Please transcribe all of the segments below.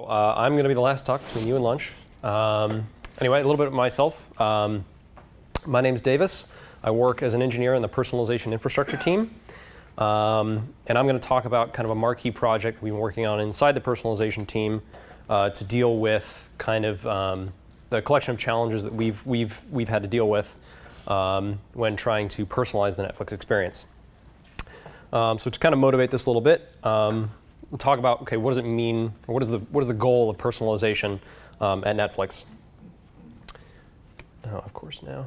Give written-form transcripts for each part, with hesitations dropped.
I'm going to be the last talk between you and lunch. Anyway, a little bit of myself. My name's Davis. I work as an engineer in the personalization infrastructure team. And I'm going to talk about kind of a marquee project we've been working on inside the personalization team to deal with kind of the collection of challenges that we've had to deal with when trying to personalize the Netflix experience. So to kind of motivate this a little bit, we'll talk about, okay, what does it mean, or what is the goal of personalization at Netflix? Oh, of course now.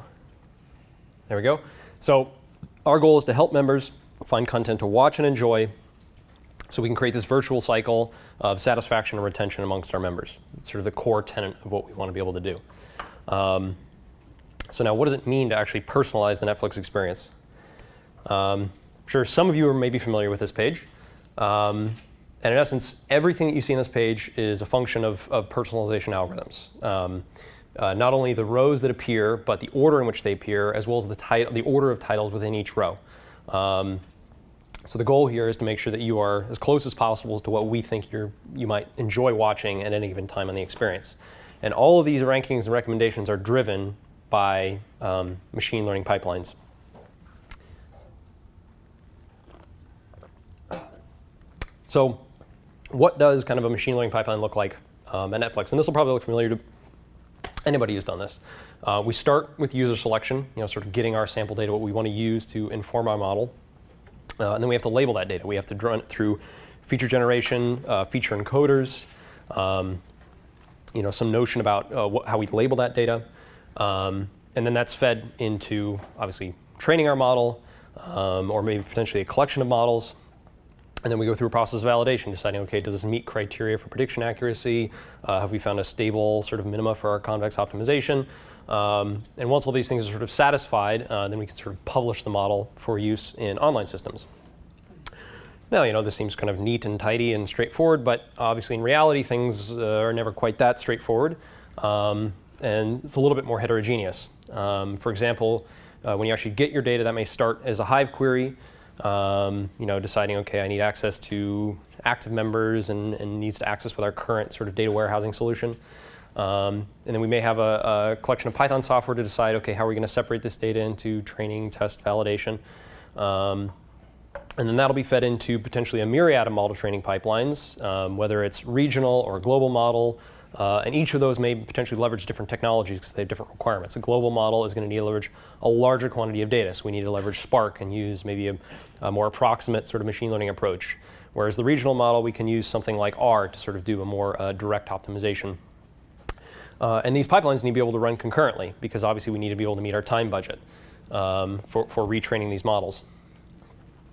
There we go. So our goal is to help members find content to watch and enjoy so we can create this virtual cycle of satisfaction and retention amongst our members. It's sort of the core tenet of what we want to be able to do. So now what does it mean to actually personalize the Netflix experience? I'm sure some of you are maybe familiar with this page. And in essence, everything that you see on this page is a function of personalization algorithms. Not only the rows that appear, but the order in which they appear, as well as the order of titles within each row. So the goal here is to make sure that you are as close as possible to what we think you might enjoy watching at any given time on the experience. And all of these rankings and recommendations are driven by machine learning pipelines. So what does kind of a machine learning pipeline look like at Netflix? And this will probably look familiar to anybody who's done this. We start with user selection, sort of getting our sample data, what we want to use to inform our model. And then we have to label that data. We have to run it through feature generation, feature encoders, some notion about how we label that data. And then that's fed into, obviously, training our model, or maybe potentially a collection of models. And then we go through a process of validation, deciding, okay, does this meet criteria for prediction accuracy? Have we found a stable sort of minima for our convex optimization? And once all these things are sort of satisfied, then we can sort of publish the model for use in online systems. Now, this seems kind of neat and tidy and straightforward, but obviously in reality, things are never quite that straightforward. And it's a little bit more heterogeneous. For example, when you actually get your data, that may start as a Hive query. Deciding, okay, I need access to active members and needs to access with our current sort of data warehousing solution. And then we may have a collection of Python software to decide, okay, how are we going to separate this data into training, test, validation. And then that'll be fed into potentially a myriad of model training pipelines, whether it's regional or global model. And each of those may potentially leverage different technologies because they have different requirements. A global model is going to need to leverage a larger quantity of data. So we need to leverage Spark and use maybe a more approximate sort of machine learning approach. Whereas the regional model, we can use something like R to sort of do a more direct optimization. And these pipelines need to be able to run concurrently because obviously we need to be able to meet our time budget for retraining these models.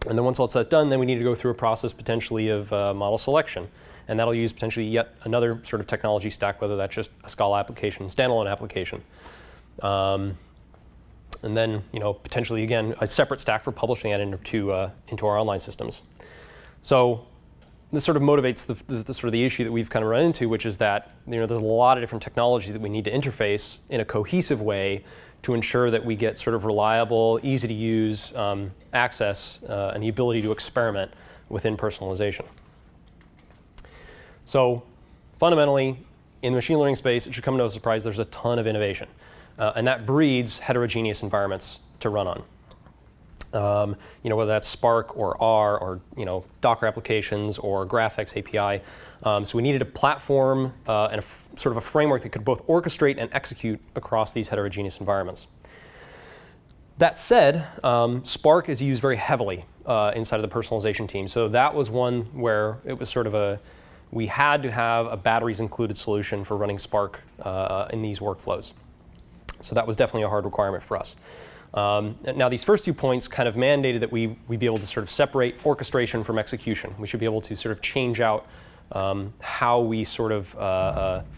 And then once all that's done, then we need to go through a process potentially of model selection. And that'll use potentially yet another sort of technology stack, whether that's just a Scala application, standalone application. And then, potentially, again, a separate stack for publishing that into our online systems. So this sort of motivates the sort of the issue that we've kind of run into, which is that there's a lot of different technology that we need to interface in a cohesive way to ensure that we get sort of reliable, easy to use access and the ability to experiment within personalization. So fundamentally, in the machine learning space, it should come to no surprise, there's a ton of innovation. And that breeds heterogeneous environments to run on. Whether that's Spark or R or Docker applications or GraphX API. So we needed a platform and sort of a framework that could both orchestrate and execute across these heterogeneous environments. That said, Spark is used very heavily inside of the personalization team. So that was one where it was sort of we had to have a batteries included solution for running Spark in these workflows. So that was definitely a hard requirement for us. Now these first 2 points kind of mandated that we be able to sort of separate orchestration from execution. We should be able to sort of change out how we sort of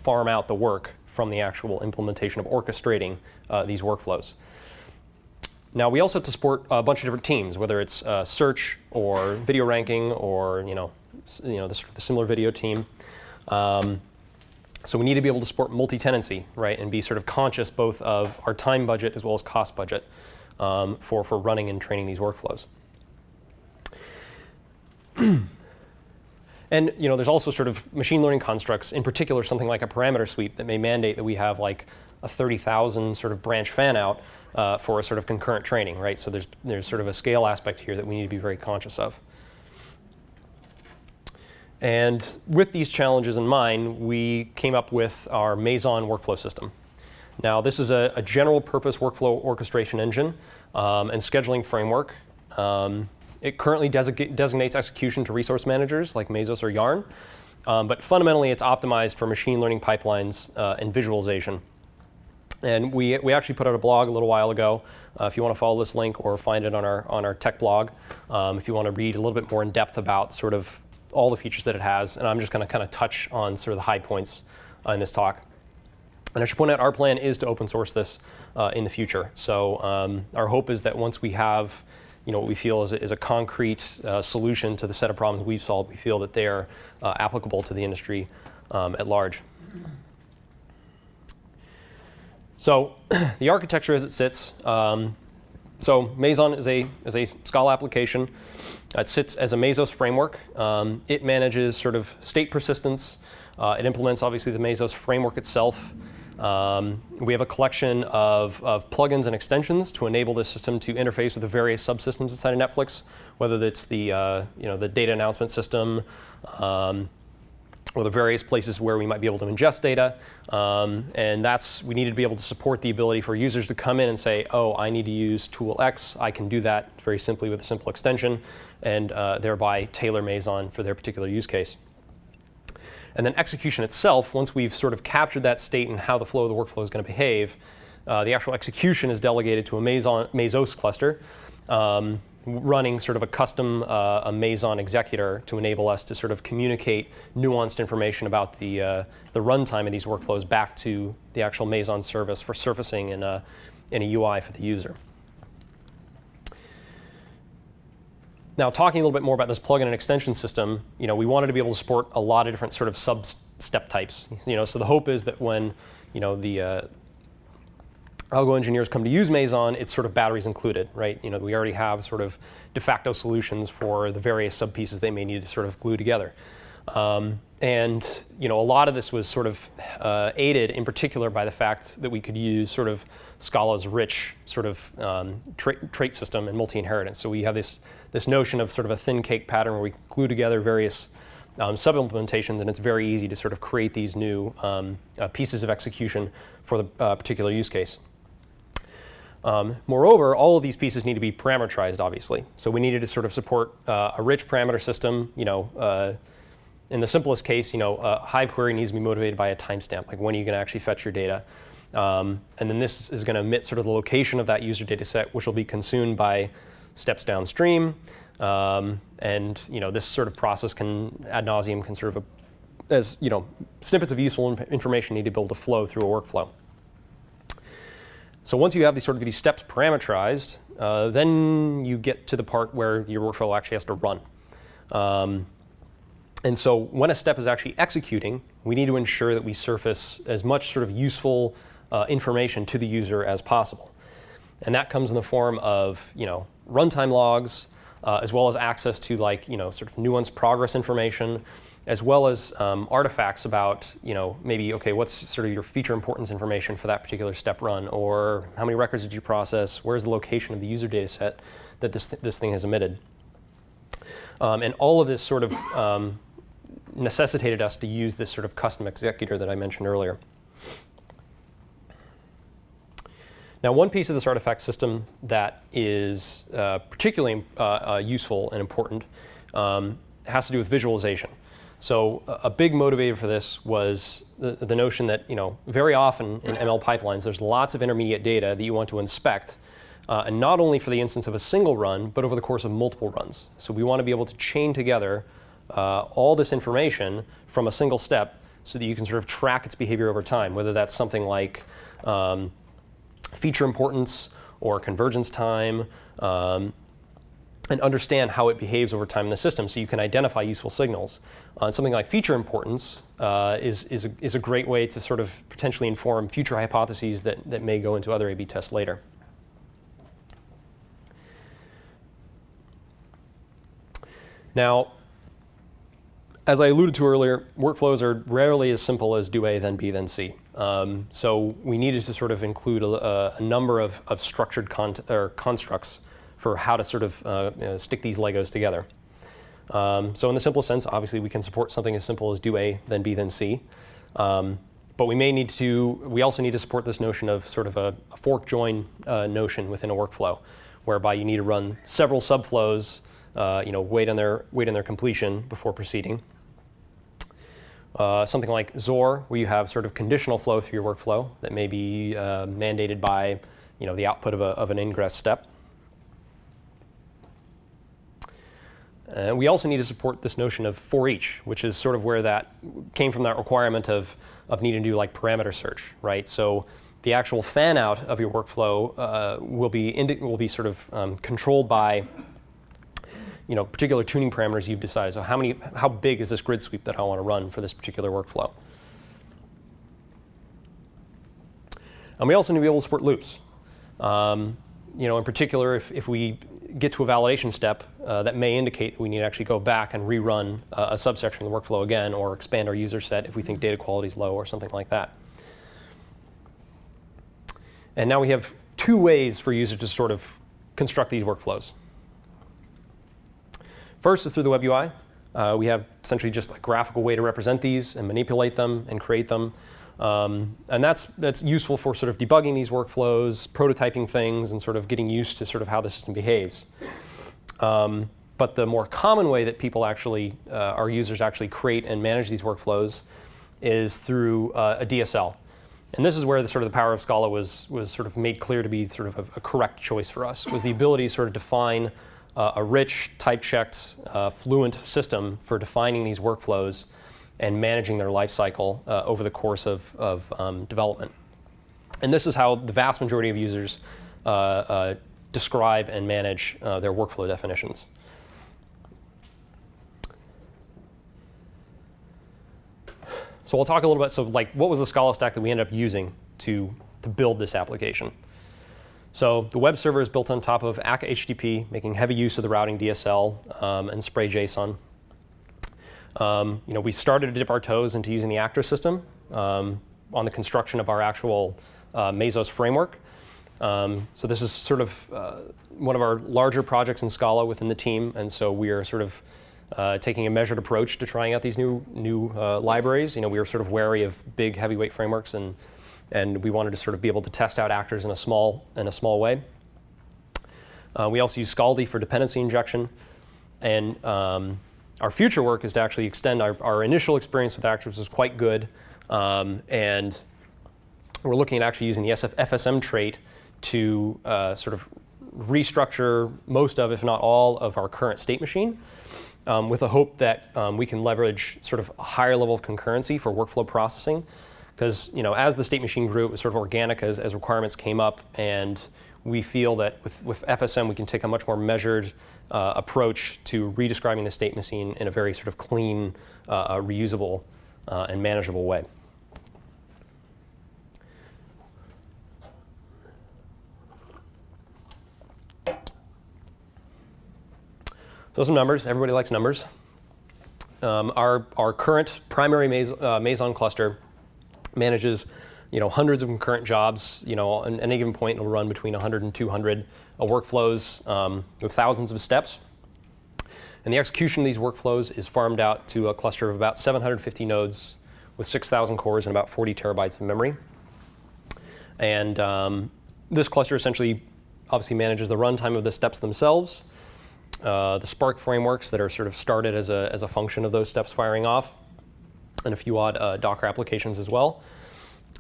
farm out the work from the actual implementation of orchestrating these workflows. Now we also have to support a bunch of different teams, whether it's search or video ranking or the similar video team. So we need to be able to support multi-tenancy, right, and be sort of conscious both of our time budget as well as cost budget for running and training these workflows. And there's also sort of machine learning constructs, in particular something like a parameter sweep that may mandate that we have like a 30,000 sort of branch fan out for a sort of concurrent training, right? So there's sort of a scale aspect here that we need to be very conscious of. And with these challenges in mind, we came up with our Maison workflow system. Now, this is a general purpose workflow orchestration engine and scheduling framework. It currently designates execution to resource managers like Mesos or Yarn, but fundamentally it's optimized for machine learning pipelines and visualization. And we actually put out a blog a little while ago. If you want to follow this link or find it on our tech blog, if you want to read a little bit more in depth about sort of all the features that it has, and I'm just going to kind of touch on sort of the high points in this talk. And I should point out our plan is to open source this in the future. So our hope is that once we have what we feel is a concrete solution to the set of problems we've solved, we feel that they are applicable to the industry at large. So the architecture as it sits, so Meson is a Scala application. It sits as a Mesos framework. It manages sort of state persistence. It implements, obviously, the Mesos framework itself. We have a collection of plugins and extensions to enable this system to interface with the various subsystems inside of Netflix, whether it's the the data announcement system, or the various places where we might be able to ingest data. And we needed to be able to support the ability for users to come in and say, oh, I need to use tool X. I can do that very simply with a simple extension, and thereby tailor Meson for their particular use case. And then execution itself, once we've sort of captured that state and how the flow of the workflow is going to behave, the actual execution is delegated to a Mesos cluster, running sort of a custom a Meson executor to enable us to sort of communicate nuanced information about the runtime of these workflows back to the actual Meson service for surfacing in a UI for the user. Now, talking a little bit more about this plugin and extension system, we wanted to be able to support a lot of different sort of sub-step types. So the hope is that when the algo engineers come to use Meson, it's sort of batteries included, right? We already have sort of de facto solutions for the various sub-pieces they may need to sort of glue together. And a lot of this was sort of aided in particular by the fact that we could use sort of Scala's rich sort of trait system and multi-inheritance. So we have this notion of sort of a thin cake pattern where we glue together various sub-implementations, and it's very easy to sort of create these new pieces of execution for the particular use case. Moreover, all of these pieces need to be parameterized, obviously. So we needed to sort of support a rich parameter system. In the simplest case, a Hive query needs to be motivated by a timestamp, like when are you going to actually fetch your data? And then this is going to emit sort of the location of that user data set, which will be consumed by steps downstream. And this sort of process can, ad nauseum, can sort of, as snippets of useful information need to be able to flow through a workflow. So once you have these steps parameterized, then you get to the part where your workflow actually has to run. And so when a step is actually executing, we need to ensure that we surface as much sort of useful information to the user as possible. And that comes in the form of runtime logs, as well as access to sort of nuanced progress information, as well as artifacts about maybe, okay, what's sort of your feature importance information for that particular step run, or how many records did you process, where's the location of the user data set that this thing has emitted. And all of this sort of necessitated us to use this sort of custom executor that I mentioned earlier. Now, one piece of this artifact system that is particularly useful and important has to do with visualization. So a big motivator for this was the notion that very often in ML pipelines, there's lots of intermediate data that you want to inspect, and not only for the instance of a single run, but over the course of multiple runs. So we want to be able to chain together all this information from a single step so that you can sort of track its behavior over time, whether that's something like feature importance or convergence time, and understand how it behaves over time in the system so you can identify useful signals. Something like feature importance is a great way to sort of potentially inform future hypotheses that may go into other A/B tests later. Now, as I alluded to earlier, workflows are rarely as simple as do A, then B, then C. So we needed to sort of include a number of structured constructs for how to sort of stick these Legos together. So in the simplest sense, obviously we can support something as simple as do A, then B, then C. But we also need to support this notion of sort of a fork join notion within a workflow, whereby you need to run several subflows, wait on their completion before proceeding. Something like XOR, where you have sort of conditional flow through your workflow that may be mandated by the output of an ingress step. We also need to support this notion of for each, which is sort of where that came from, that requirement of needing to do like parameter search, right? So the actual fan out of your workflow will be sort of controlled by particular tuning parameters you've decided. So how big is this grid sweep that I want to run for this particular workflow? And we also need to be able to support loops. In particular, if we get to a validation step, that may indicate that we need to actually go back and rerun a subsection of the workflow again, or expand our user set if we think data quality is low or something like that. And now we have two ways for users to sort of construct these workflows. First is through the web UI. We have essentially just a graphical way to represent these and manipulate them and create them. And that's useful for sort of debugging these workflows, prototyping things, and sort of getting used to sort of how the system behaves. But the more common way that people our users actually create and manage these workflows is through a DSL. And this is where the power of Scala was sort of made clear to be sort of a correct choice for us, was the ability to sort of define a rich, type-checked, fluent system for defining these workflows and managing their life cycle over the course of development. And this is how the vast majority of users describe and manage their workflow definitions. So we'll talk a little bit, what was the Scala Stack that we ended up using to build this application? So the web server is built on top of Akka HTTP, making heavy use of the routing DSL and Spray JSON. We started to dip our toes into using the actor system on the construction of our actual Mesos framework. So this is sort of one of our larger projects in Scala within the team, and so we are sort of taking a measured approach to trying out these new libraries. We were sort of wary of big heavyweight frameworks, and we wanted to sort of be able to test out actors in a small way. We also use Scaldi for dependency injection, and our future work is to actually extend our initial experience with actors was quite good, and we're looking at actually using the FSM trait to sort of restructure most of, if not all, of our current state machine, with the hope that we can leverage sort of a higher level of concurrency for workflow processing. Because as the state machine grew, it was sort of organic as requirements came up, and we feel that with FSM we can take a much more measured approach to redescribing the state machine in a very sort of clean, reusable, and manageable way. So some numbers. Everybody likes numbers. Our current primary Maison cluster manages hundreds of concurrent jobs. On any given point, it'll run between 100 and 200 workflows with thousands of steps. And the execution of these workflows is farmed out to a cluster of about 750 nodes with 6,000 cores and about 40 terabytes of memory. And this cluster essentially obviously manages the runtime of the steps themselves, the Spark frameworks that are sort of started as a function of those steps firing off, and a few odd Docker applications as well.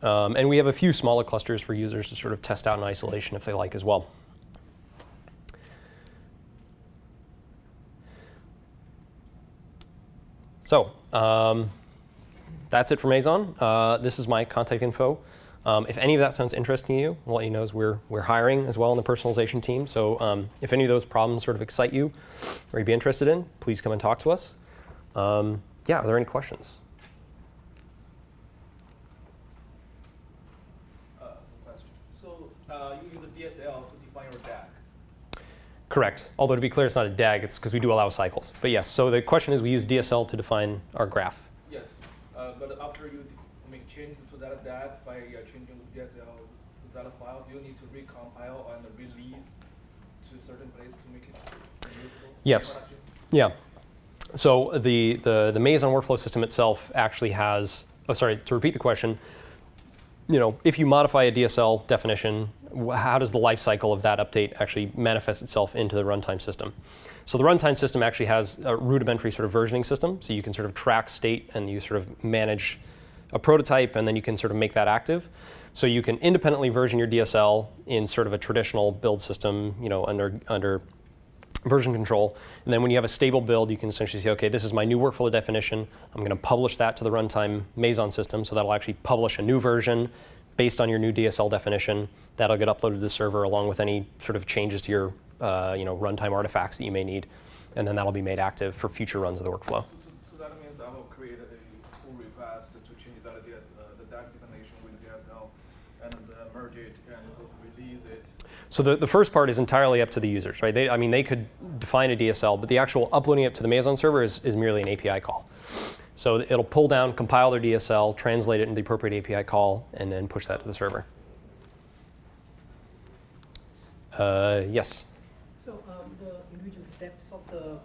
And we have a few smaller clusters for users to sort of test out in isolation if they like as well. So that's it for Maison. This is my contact info. If any of that sounds interesting to you, I'll let you know as we're hiring as well in the personalization team. So if any of those problems sort of excite you or you'd be interested in, please come and talk to us. Are there any questions? So you use the DSL to define your DAG. Correct. Although to be clear, it's not a DAG. It's because we do allow cycles. But yes, so the question is we use DSL to define our graph. Yes, but after you make changes to that DAG by changing DSL to that file, do you need to recompile and release to a certain place to make it usable? Yes. Yeah. So the Maison workflow system itself actually has, oh, sorry, to repeat the question, if you modify a DSL definition, how does the life cycle of that update actually manifest itself into the runtime system? So the runtime system actually has a rudimentary sort of versioning system, so you can sort of track state and you sort of manage a prototype and then you can sort of make that active. So you can independently version your DSL in sort of a traditional build system, under version control. And then when you have a stable build, you can essentially say, okay, this is my new workflow definition. I'm going to publish that to the runtime Maison system, so that'll actually publish a new version based on your new DSL definition. That'll get uploaded to the server along with any sort of changes to your runtime artifacts that you may need. And then that'll be made active for future runs of the workflow. So that means I will create a pull request to change the DAG definition with DSL and merge it and release it. So the first part is entirely up to the users, right? They could define a DSL, but the actual uploading it to the Maison server is merely an API call. So it'll pull down, compile their DSL, translate it into the appropriate API call, and then push that to the server. Yes? So the individual steps of the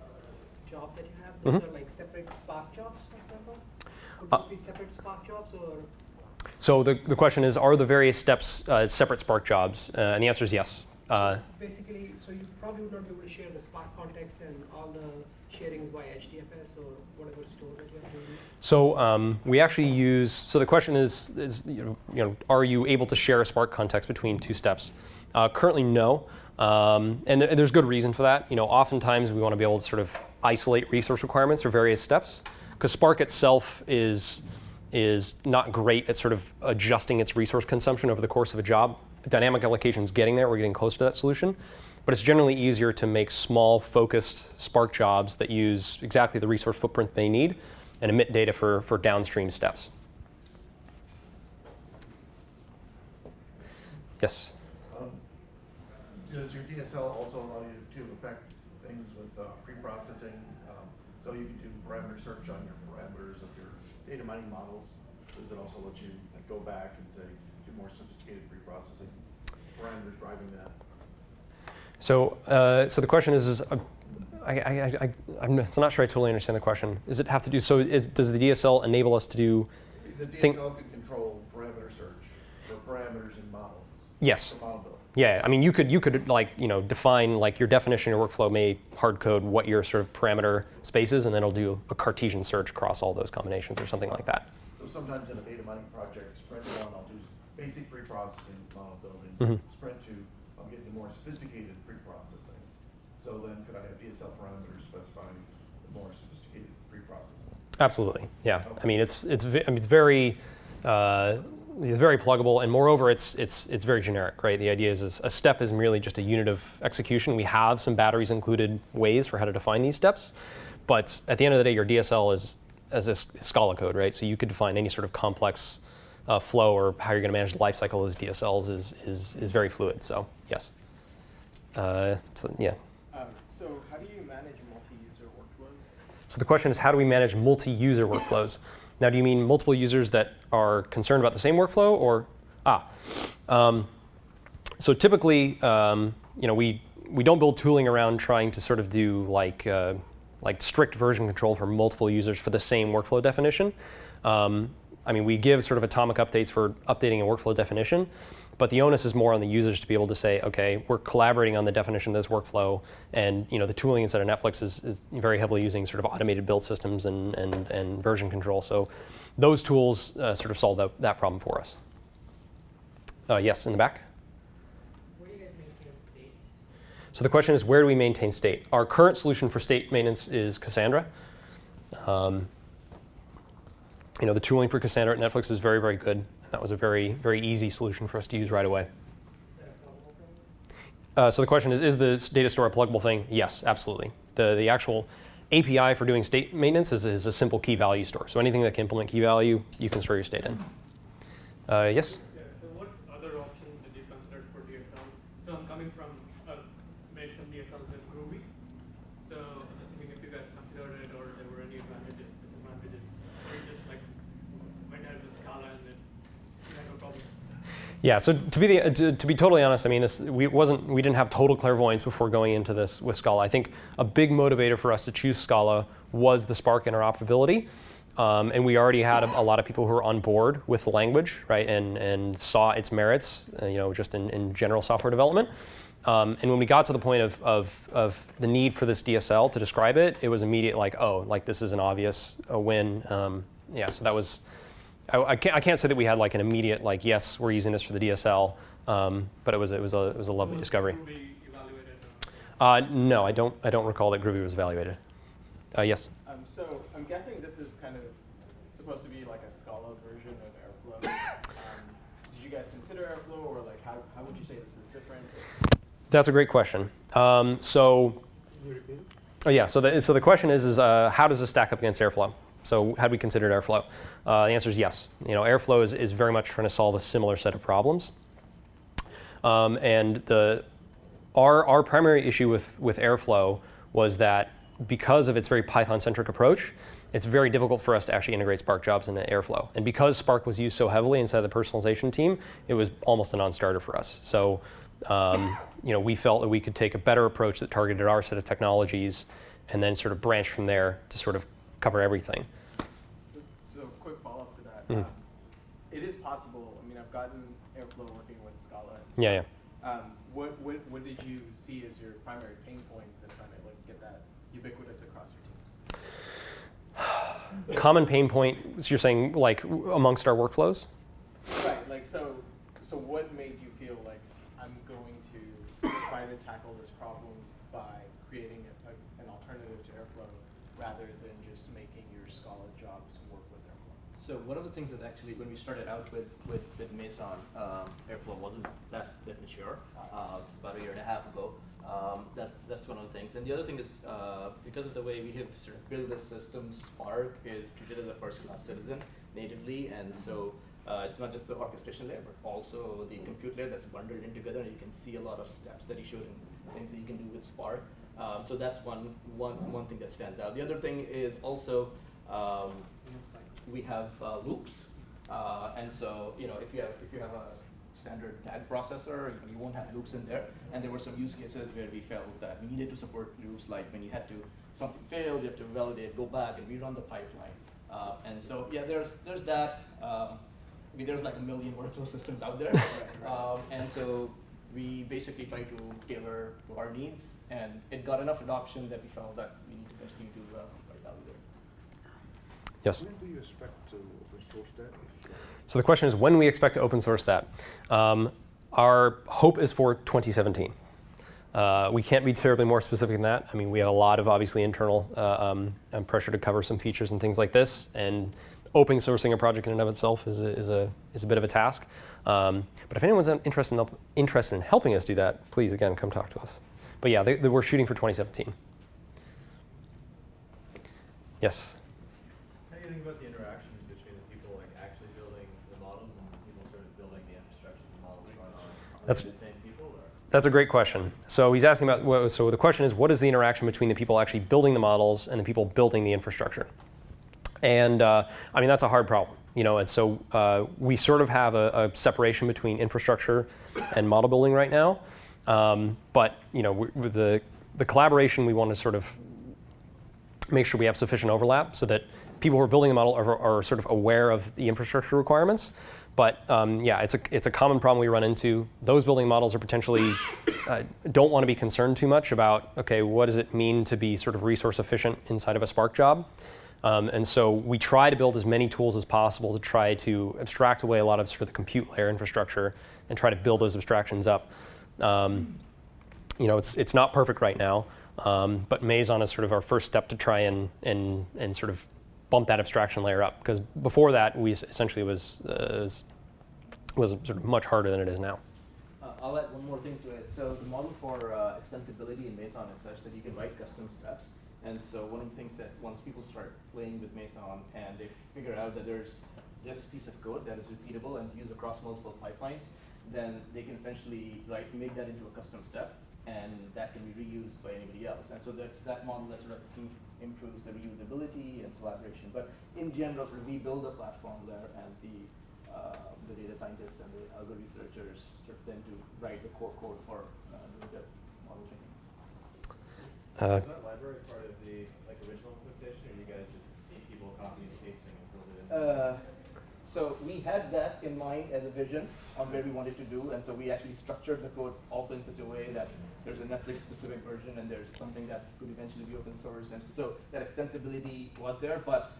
job that you have, those are like separate Spark jobs, for example? Would those be separate Spark jobs or? So the question is, are the various steps separate Spark jobs? And the answer is yes. Basically, so you probably would not be able to share the Spark context and all the sharings by HDFS or whatever store that you have to use? So we actually use, so the question is are you able to share a Spark context between two steps? Currently, no. And there's good reason for that. Oftentimes we want to be able to sort of isolate resource requirements for various steps, because Spark itself is not great at sort of adjusting its resource consumption over the course of a job. Dynamic allocation is getting there. We're getting close to that solution. But it's generally easier to make small, focused Spark jobs that use exactly the resource footprint they need and emit data for downstream steps. Yes? Does your DSL also allow you to affect things with pre-processing? So you can do parameter search on your parameters of your data mining models. Does it also let you go back and say, do more sophisticated pre-processing? Parameters driving that? So the question is I'm not sure I totally understand the question. Does it have to do, does the DSL enable us to do? The DSL can control parameter search for parameters in models. Yes. For model building. Yeah, you could define your definition, your workflow may hard code what your sort of parameter space is, and then it'll do a Cartesian search across all those combinations or something like that. So sometimes in a data mining project, sprint 1, I'll do basic pre-processing, model building. Sprint 2, I'll get to more sophisticated pre-processing. So then could I have DSL parameters specifying the more sophisticated pre-processing? Absolutely, yeah. Okay. It's very pluggable, and moreover, it's very generic, right? The idea is a step is merely just a unit of execution. We have some batteries included ways for how to define these steps, but at the end of the day, your DSL is as a Scala code, right? So you could define any sort of complex flow or how you're going to manage the lifecycle of those DSLs is very fluid. So yes, yeah. So how do you manage multi-user workflows? So the question is, how do we manage multi-user workflows? Now, do you mean multiple users that are concerned about the same workflow, or so typically, we don't build tooling around trying to sort of do like strict version control for multiple users for the same workflow definition. We give sort of atomic updates for updating a workflow definition, but the onus is more on the users to be able to say, okay, we're collaborating on the definition of this workflow, and the tooling inside of Netflix is very heavily using sort of automated build systems and version control. So those tools sort of solve that problem for us. Yes, in the back? Where do you guys maintain state? So the question is, where do we maintain state? Our current solution for state maintenance is Cassandra. The tooling for Cassandra at Netflix is very, very good. That was a very, very easy solution for us to use right away. Is that a pluggable thing? So the question is the data store a pluggable thing? Yes, absolutely. The actual API for doing state maintenance is a simple key value store. So anything that can implement key value, you can store your state in. Yes? Yeah, so what other options did you consider for DSL? So I'm coming from a made some DSLs in Groovy. So I'm just thinking if you guys considered it, or there were any advantages, disadvantages, or you just like went ahead with Scala and then you had no problems. Yeah, so to be totally honest, I mean, we didn't have total clairvoyance before going into this with Scala. I think a big motivator for us to choose Scala was the Spark interoperability, and we already had a lot of people who were on board with the language, right, and saw its merits, just in general software development. And when we got to the point of the need for this DSL to describe it, it was immediate, like, oh, like this is an obvious win. Yeah, so that was. I can't say that we had like an immediate like, yes, we're using this for the DSL, but it was a lovely discovery. Groovy evaluated? No, I don't recall that Groovy was evaluated. Yes. So I'm guessing this is kind of supposed to be like a Scala version of Airflow. Did you guys consider Airflow, or like how would you say this is different? That's a great question. So the question is how does this stack up against Airflow? So had we considered Airflow? The answer is yes. Airflow is very much trying to solve a similar set of problems. And our primary issue with Airflow was that because of its very Python-centric approach, it's very difficult for us to actually integrate Spark jobs into Airflow. And because Spark was used so heavily inside the personalization team, it was almost a non-starter for us. So we felt that we could take a better approach that targeted our set of technologies and then sort of branch from there to sort of cover everything. So quick follow-up to that. It is possible. I mean, I've gotten Airflow working with Scala. Yeah. What did you see as your primary pain points in trying to like get that ubiquitous across your teams? Common pain point, so you're saying like amongst our workflows? Right. Like so what made you feel like I'm going to try to tackle this problem by creating an alternative to Airflow rather than just making your Scala jobs work with Airflow? So one of the things is actually when we started out with Meson, Airflow wasn't that mature. This is about a year and a half ago. That's one of the things. And the other thing is because of the way we have sort of built this system, Spark is treated as a first-class citizen natively, and so it's not just the orchestration layer, but also the compute layer that's bundled in together, and you can see a lot of steps that he showed and things that you can do with Spark. So that's one thing that stands out. The other thing is also we have loops, and so if you have a standard tag processor, you won't have loops in there. And there were some use cases where we felt that we needed to support loops, like when you had something failed, you have to validate, go back, and rerun the pipeline. And so yeah, there's that. I mean, there's like a million workflow systems out there, and so we basically try to tailor to our needs, and it got enough adoption that we felt that we need to continue to write value there. Yes. When do you expect to open source that? So the question is when we expect to open source that. Our hope is for 2017. We can't be terribly more specific than that. I mean, we have a lot of obviously internal pressure to cover some features and things like this, and open sourcing a project in and of itself is a bit of a task. But if anyone's interested in helping us do that, please again come talk to us. But yeah, we're shooting for 2017. Yes. How do you think about the interactions between the people like actually building the models and the people sort of building the infrastructure the models run on? Are they the same people? Or? That's a great question. So he's asking about, so the question is, what is the interaction between the people actually building the models and the people building the infrastructure? And I mean, that's a hard problem, and so we sort of have a separation between infrastructure and model building right now. But with the collaboration, we want to sort of make sure we have sufficient overlap so that people who are building the model are sort of aware of the infrastructure requirements. But yeah, it's a common problem we run into. Those building models are potentially don't want to be concerned too much about, okay, what does it mean to be sort of resource efficient inside of a Spark job? And so we try to build as many tools as possible to try to abstract away a lot of sort of the compute layer infrastructure and try to build those abstractions up. It's not perfect right now, but Meson is sort of our first step to try and sort of bump that abstraction layer up, because before that we essentially was sort of much harder than it is now. I'll add one more thing to it. So the model for extensibility in Meson is such that you can write custom steps. And so one of the things that once people start playing with Meson and they figure out that there's this piece of code that is repeatable and is used across multiple pipelines, then they can essentially make that into a custom step. and that can be reused by anybody else. And so that's that model that sort of improves the reusability and collaboration. But in general, sort of we build a platform there, and the data scientists and the algo researchers sort of tend to write the core code for doing the model training. Is that library part of the original implementation, or you guys just see people copy and pasting and build it in? So we had that in mind as a vision on where we wanted to do, and so we actually structured the code also in such a way that there's a Netflix specific version and there's something that could eventually be open source, and so that extensibility was there, but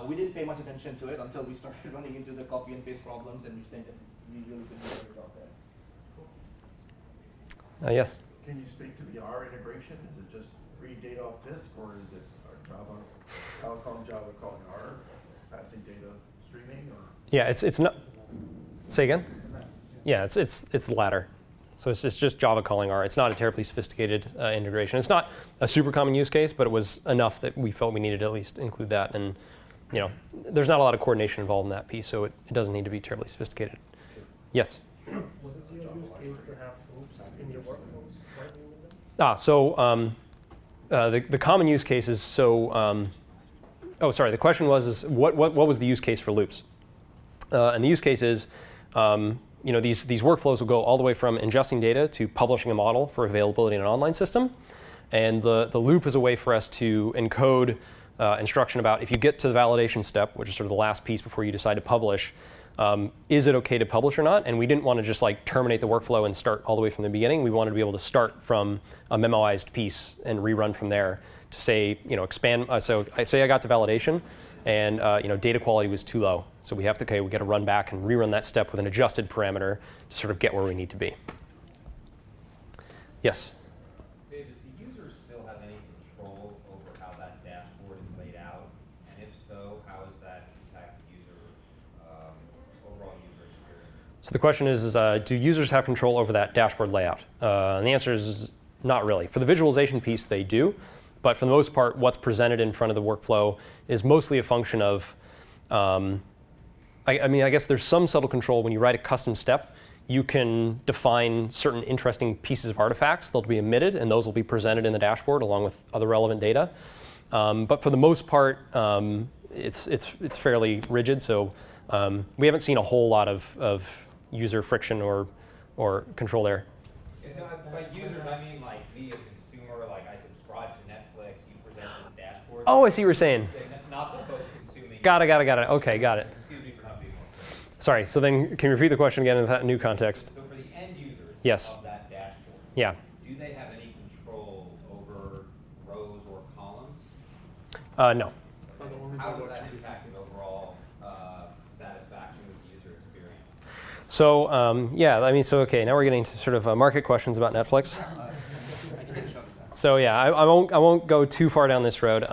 we didn't pay much attention to it until we started running into the copy and paste problems, and we saying that we really couldn't do it out there. Yes. Can you speak to the R integration? Is it just read data off disk, or is it Java, Java calling R, passing data streaming, or? Yeah, it's not. Say again. Yeah, it's the latter. So it's just Java calling R. It's not a terribly sophisticated integration. It's not a super common use case, but it was enough that we felt we needed to at least include that. And there's not a lot of coordination involved in that piece, so it doesn't need to be terribly sophisticated. Yes. What is your use case to have loops in your workflows? Why do you need them? The common use cases. So, the question was what was the use case for loops? And the use case is, these workflows will go all the way from ingesting data to publishing a model for availability in an online system. And the loop is a way for us to encode instruction about if you get to the validation step, which is sort of the last piece before you decide to publish, is it okay to publish or not? And we didn't want to just terminate the workflow and start all the way from the beginning. We wanted to be able to start from a memoized piece and rerun from there to say, expand. So I say I got to validation, and data quality was too low. So we have to, we got to run back and rerun that step with an adjusted parameter to sort of get where we need to be. Yes? Dave, does the user still have any control over how that dashboard is laid out? And if so, how does that impact overall user experience? So the question is do users have control over that dashboard layout? And the answer is not really. For the visualization piece, they do. But for the most part, what's presented in front of the workflow is mostly a function of, I guess there's some subtle control when you write a custom step. You can define certain interesting pieces of artifacts. They'll be emitted, and those will be presented in the dashboard along with other relevant data. But for the most part, it's fairly rigid. So we haven't seen a whole lot of user friction or control there. By users, I mean me as a consumer, I subscribe to Netflix, you present this dashboard. Oh, I see what you're saying. Not the folks consuming. Got it. Okay, got it. Excuse me for not being more clear. Sorry, so then can you repeat the question again in that new context? So for the end users Yes. of that dashboard, Yeah. do they have any control over rows or columns? No. How does that impact the overall satisfaction with the user experience? So okay, now we're getting to sort of market questions about Netflix. So yeah, I won't go too far down this road.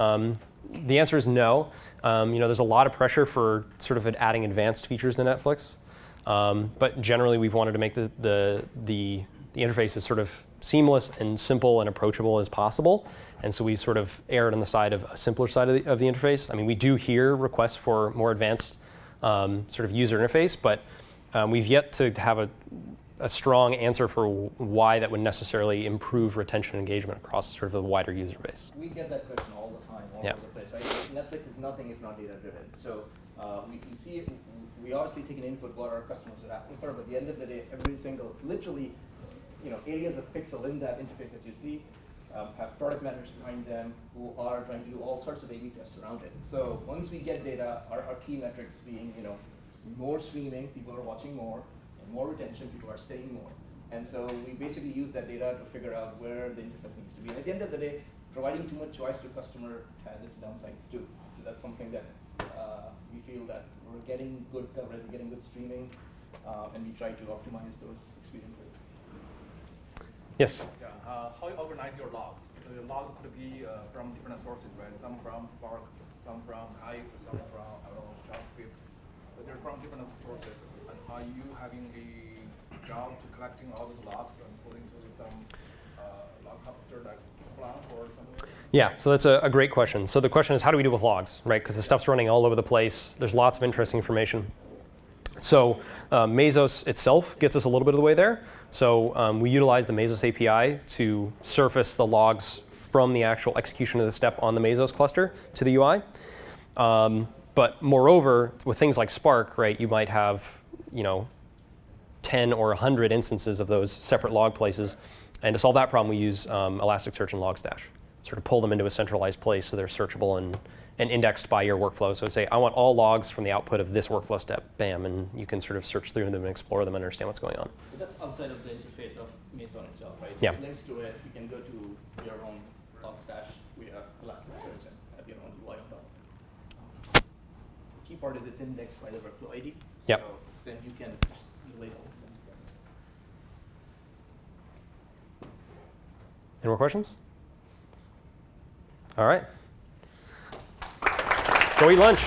The answer is no. There's a lot of pressure for sort of adding advanced features to Netflix, but generally we've wanted to make the interface as sort of seamless and simple and approachable as possible, and so we sort of erred on the side of a simpler side of the interface. I mean, we do hear requests for more advanced sort of user interface, but we've yet to have a strong answer for why that would necessarily improve retention and engagement across sort of a wider user base. We get that question all the time, all over the place, right? Netflix is nothing if not data-driven. So we see it, we obviously take an input what our customers are asking for, but at the end of the day, every single, literally, areas of pixel in that interface that you see have product managers behind them who are trying to do all sorts of A/B tests around it. So once we get data, our key metrics being, more streaming, people are watching more, and more retention, people are staying more. And so we basically use that data to figure out where the interface needs to be. And at the end of the day, providing too much choice to customer has its downsides too. So that's something that we feel that we're getting good coverage, we're getting good streaming, and we try to optimize those experiences. Yes? Yeah, how you organize your logs? So your logs could be from different sources, right? Some from Spark, some from Hive, some from JavaScript. But they're from different sources. And are you having a job to collecting all those logs and putting to some log computer like Splunk or something? Yeah, so that's a great question. So the question is, how do we do with logs, right? Because the stuff's running all over the place. There's lots of interesting information. So Mesos itself gets us a little bit of the way there. So we utilize the Mesos API to surface the logs from the actual execution of the step on the Mesos cluster to the UI. But moreover, with things like Spark, right, you might have, 10 or 100 instances of those separate log places. And to solve that problem, we use Elasticsearch and Logstash. Sort of pull them into a centralized place so they're searchable and indexed by your workflow. So say, I want all logs from the output of this workflow step, bam, and you can sort of search through them and explore them and understand what's going on. But that's outside of the interface of Meson itself, right? Yeah. There's links to it. You can go to your own Logstash via Elasticsearch and have your own UI built. The key part is it's indexed by the workflow ID. Yep. So then you can just label them. Any more questions? All right. Go eat lunch.